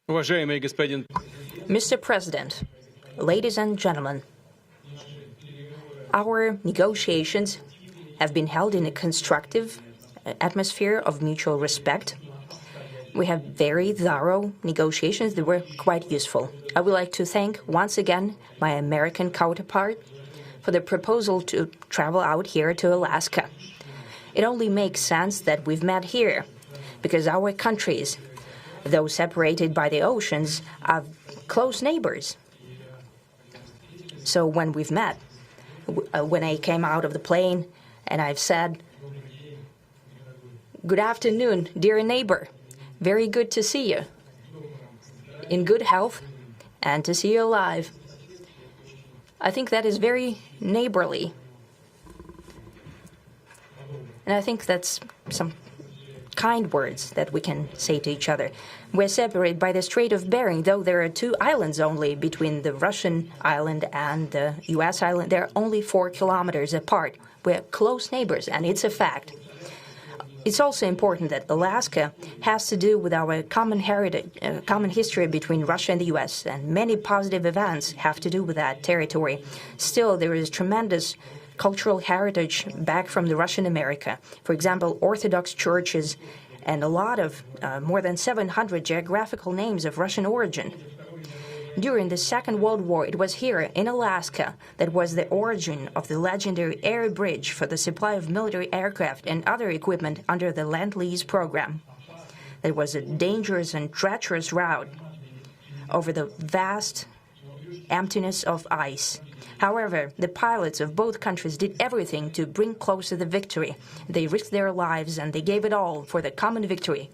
Mr. President, ladies and gentlemen, our negotiations have been held in a constructive atmosphere of mutual respect. We have very thorough negotiations that were quite useful. I would like to thank once again my American counterpart for the proposal to travel out here to Alaska. It only makes sense that we've met here, because our countries, though separated by the oceans, are close neighbors. So when we've met, when I came out of the plane and I've said, "Good afternoon, dear neighbor. Very good to see you. In good health and to see you alive." I think that is very neighborly. And I think that's some kind words that we can say to each other. We're separated by the Strait of Bering, though there are 2 islands only between the Russian island and the U.S. island. They're only 4 kilometers apart. We're close neighbors, and it's a fact. It's also important that Alaska has to do with our common heritage, common history between Russia and the U.S., and many positive events have to do with that territory. Still, there is tremendous cultural heritage back from the Russian America. For example, Orthodox churches and a lot of more than 700 geographical names of Russian origin. During the Second World War, it was here in Alaska that was the origin of the legendary air bridge for the supply of military aircraft and other equipment under the Lend-Lease program. There was a dangerous and treacherous route over the vast emptiness of ice. However, the pilots of both countries did everything to bring closer the victory. They risked their lives and they gave it all for the common victory.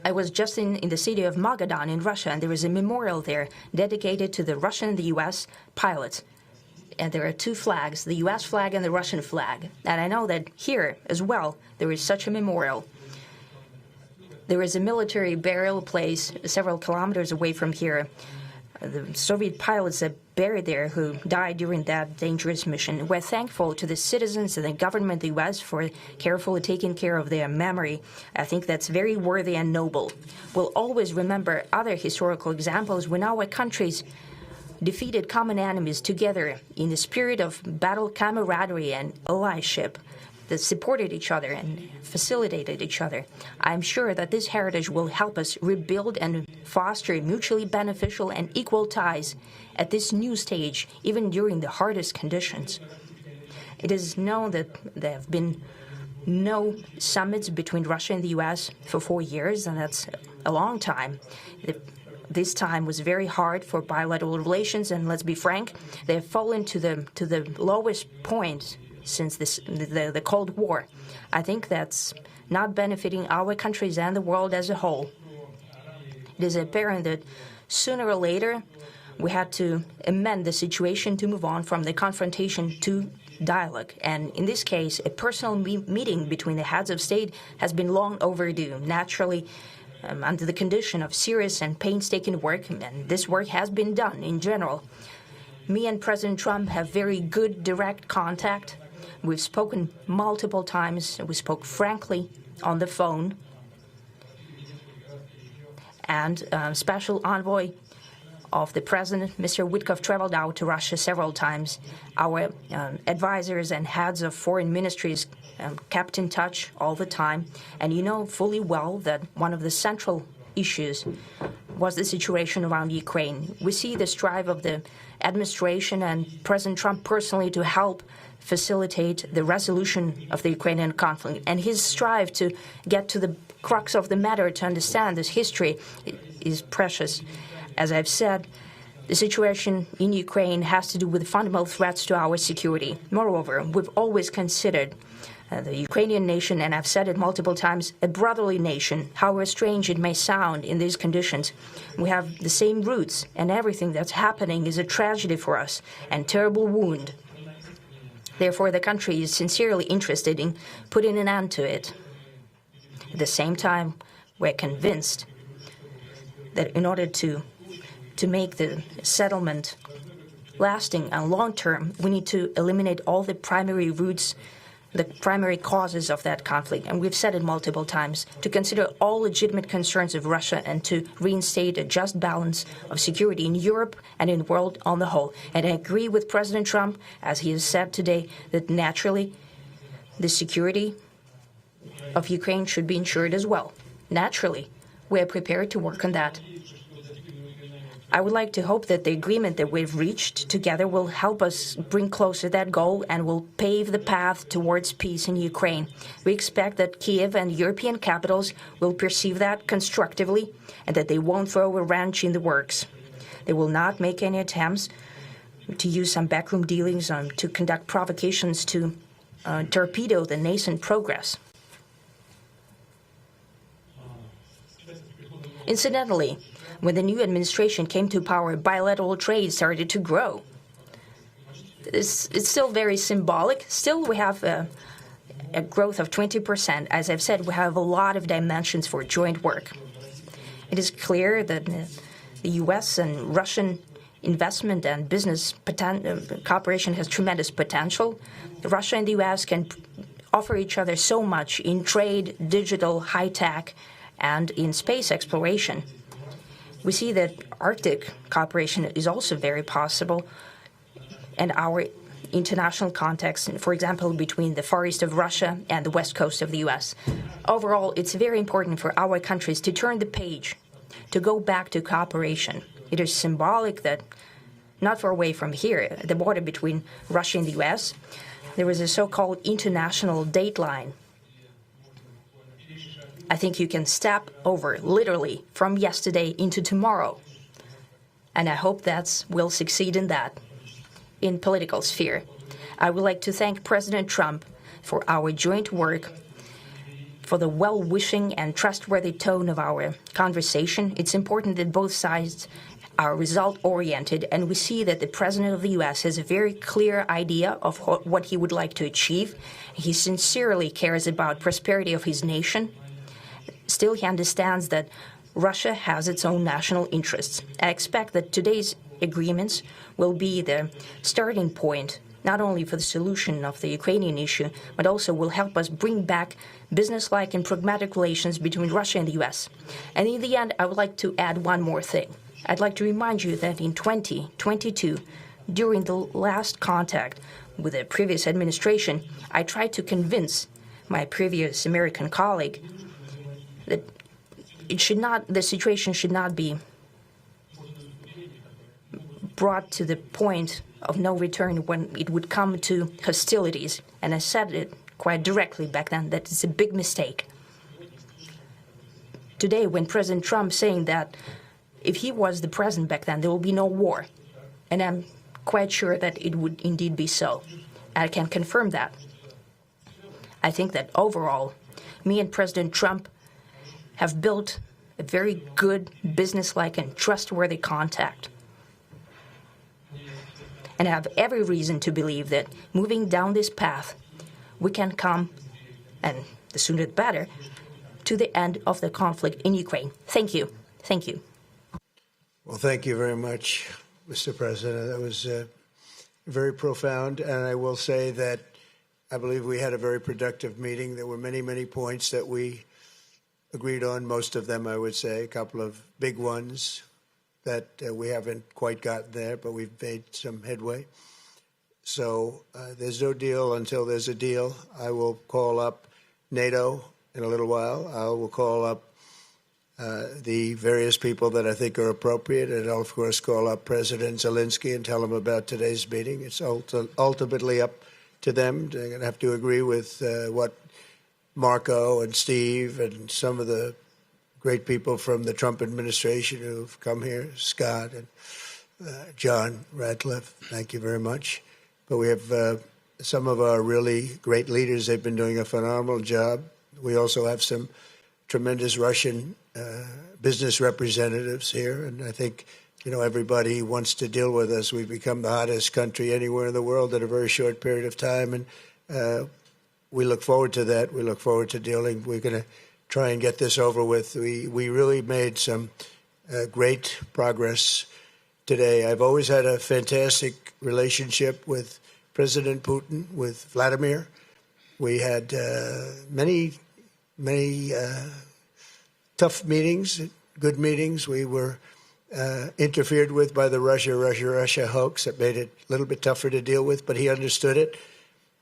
I was just in the city of Magadan in Russia, and there is a memorial there dedicated to the Russian and the U.S. pilots. And there are 2 flags, the U.S. flag and the Russian flag. And I know that here as well there is such a memorial. There is a military burial place several kilometers away from here. The Soviet pilots are buried there who died during that dangerous mission. We're thankful to the citizens and the government of the U.S. for carefully taking care of their memory. I think that's very worthy and noble. We'll always remember other historical examples when our countries defeated common enemies together in the spirit of battle camaraderie and allyship that supported each other and facilitated each other. I'm sure that this heritage will help us rebuild and foster mutually beneficial and equal ties at this new stage, even during the hardest conditions. It is known that there have been no summits between Russia and the U.S. for 4 years, and that's a long time. This time was very hard for bilateral relations, and let's be frank, they have fallen to the lowest point since the Cold War. I think that's not benefiting our countries and the world as a whole. It is apparent that sooner or later we had to amend the situation to move on from the confrontation to dialogue. And in this case, a personal meeting between the heads of state has been long overdue, naturally under the condition of serious and painstaking work, and this work has been done in general. Me and President Trump have very good direct contact. We've spoken multiple times. We spoke frankly on the phone. And Special Envoy of the President, Mr. Witkoff, traveled out to Russia several times. Our advisors and heads of foreign ministries kept in touch all the time. And you know fully well that one of the central issues was the situation around Ukraine. We see the strive of the administration and President Trump personally to help facilitate the resolution of the Ukrainian conflict. And his strive to get to the crux of the matter, to understand this history, is precious. As I've said, the situation in Ukraine has to do with fundamental threats to our security. Moreover, we've always considered the Ukrainian nation, and I've said it multiple times, a brotherly nation, however strange it may sound in these conditions. We have the same roots, and everything that's happening is a tragedy for us and terrible wound. Therefore, the country is sincerely interested in putting an end to it. At the same time, we're convinced that in order to make the settlement lasting and long-term, we need to eliminate all the primary roots the primary causes of that conflict, and we've said it multiple times, to consider all legitimate concerns of Russia and to reinstate a just balance of security in Europe and in the world on the whole. And I agree with President Trump, as he has said today, that naturally the security of Ukraine should be ensured as well. Naturally, we are prepared to work on that. I would like to hope that the agreement that we've reached together will help us bring closer that goal and will pave the path towards peace in Ukraine. We expect that Kiev and European capitals will perceive that constructively and that they won't throw a wrench in the works. They will not make any attempts to use some backroom dealings to conduct provocations to torpedo the nascent progress. Incidentally, when the new administration came to power, bilateral trade started to grow. It's still very symbolic. Still, we have a growth of 20%. As I've said, we have a lot of dimensions for joint work. It is clear that the U.S. and Russian investment and business cooperation has tremendous potential. Russia and the U.S. can offer each other so much in trade, digital, high-tech, and in space exploration. We see that Arctic cooperation is also very possible, and our international context, for example, between the Far East of Russia and the West Coast of the U.S. Overall, it's very important for our countries to turn the page, to go back to cooperation. It is symbolic that not far away from here, at the border between Russia and the U.S., there was a so-called international date line. I think you can step over, literally, from yesterday into tomorrow. And I hope that we'll succeed in that, in political sphere. I would like to thank President Trump for our joint work, for the well-wishing and trustworthy tone of our conversation. It's important that both sides are result-oriented, and we see that the President of the U.S. has a very clear idea of what he would like to achieve. He sincerely cares about prosperity of his nation. Still, he understands that Russia has its own national interests. I expect that today's agreements will be the starting point, not only for the solution of the Ukrainian issue, but also will help us bring back business-like and pragmatic relations between Russia and the U.S. And in the end, I would like to add one more thing. I'd like to remind you that in 2022, during the last contact with the previous administration, I tried to convince my previous American colleague that the situation should not be brought to the point of no return when it would come to hostilities. And I said it quite directly back then that it's a big mistake. Today, when President Trump saying that if he was the president back then, there will be no war. And I'm quite sure that it would indeed be so. I can confirm that. I think that overall, me and President Trump have built a very good, business-like and trustworthy contact. And I have every reason to believe that moving down this path, we can come, and the sooner the better, to the end of the conflict in Ukraine. Thank you. Thank you. Well, thank you very much, Mr. President. That was very profound. And I will say that I believe we had a very productive meeting. There were many, many points that we agreed on, most of them, I would say, a couple of big ones that we haven't quite gotten there, but we've made some headway. So there's no deal until there's a deal. I will call up NATO in a little while. I will call up the various people that I think are appropriate, and I'll, of course, call up President Zelenskyy and tell him about today's meeting. It's ultimately up to them. They're going to have to agree with what Marco and Steve and some of the great people from the Trump administration who've come here, Scott and John Radcliffe, thank you very much. But we have some of our really great leaders. They've been doing a phenomenal job. We also have some tremendous Russian business representatives here, and I think, you know, everybody wants to deal with us. We've become the hottest country anywhere in the world in a very short period of time, and we look forward to that. We look forward to dealing. We're going to try and get this over with. We really made some great progress today. I've always had a fantastic relationship with President Putin, with Vladimir. We had many tough meetings, good meetings. We were interfered with by the Russia hoax. That made it a little bit tougher to deal with, but he understood it.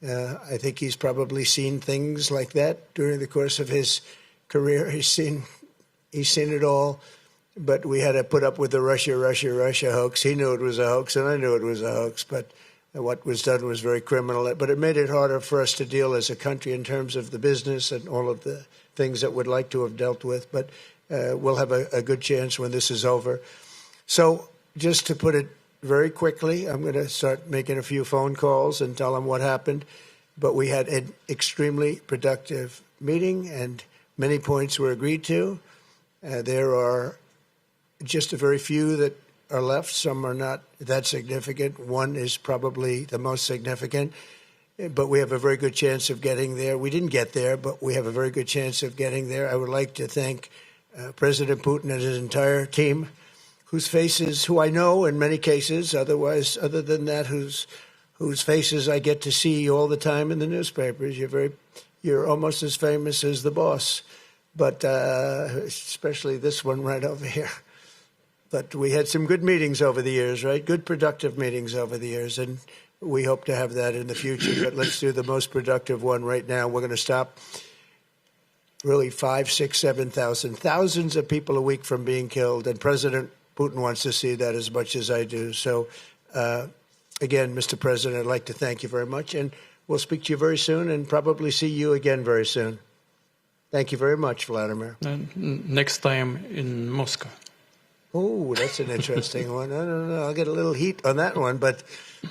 I think he's probably seen things like that during the course of his career. He's seen it all. But we had to put up with the Russia hoax. He knew it was a hoax, and I knew it was a hoax. But what was done was very criminal. But it made it harder for us to deal as a country in terms of the business and all of the things that we'd like to have dealt with. But we'll have a good chance when this is over. So just to put it very quickly, I'm going to start making a few phone calls and tell them what happened. But we had an extremely productive meeting, and many points were agreed to. There are just a very few that are left. Some are not that significant. One is probably the most significant, but we have a very good chance of getting there. We didn't get there, but we have a very good chance of getting there. I would like to thank President Putin and his entire team, who I know in many cases, other than that, whose faces I get to see all the time in the newspapers. You're almost as famous as the boss, but especially this one right over here. But we had some good meetings over the years, right? Good, productive meetings over the years, and we hope to have that in the future. But let's do the most productive one right now. We're going to stop really 5, 6, 7,000, thousands of people a week from being killed, and President Putin wants to see that as much as I do. So, again, Mr. President, I'd like to thank you very much, and we'll speak to you very soon and probably see you again very soon. Thank you very much, Vladimir. Next time in Moscow. Oh, that's an interesting one. I don't know. I'll get a little heat on that one, but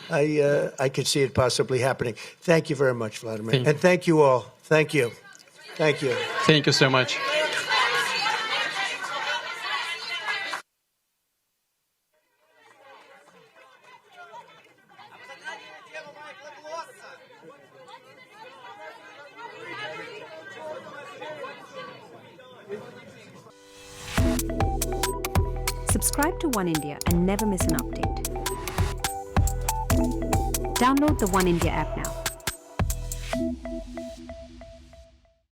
I could see it possibly happening. Thank you very much, Vladimir. And thank you all. Thank you. Thank you. Thank you so much. Subscribe to Oneindia and never miss an update. Download the Oneindia app now.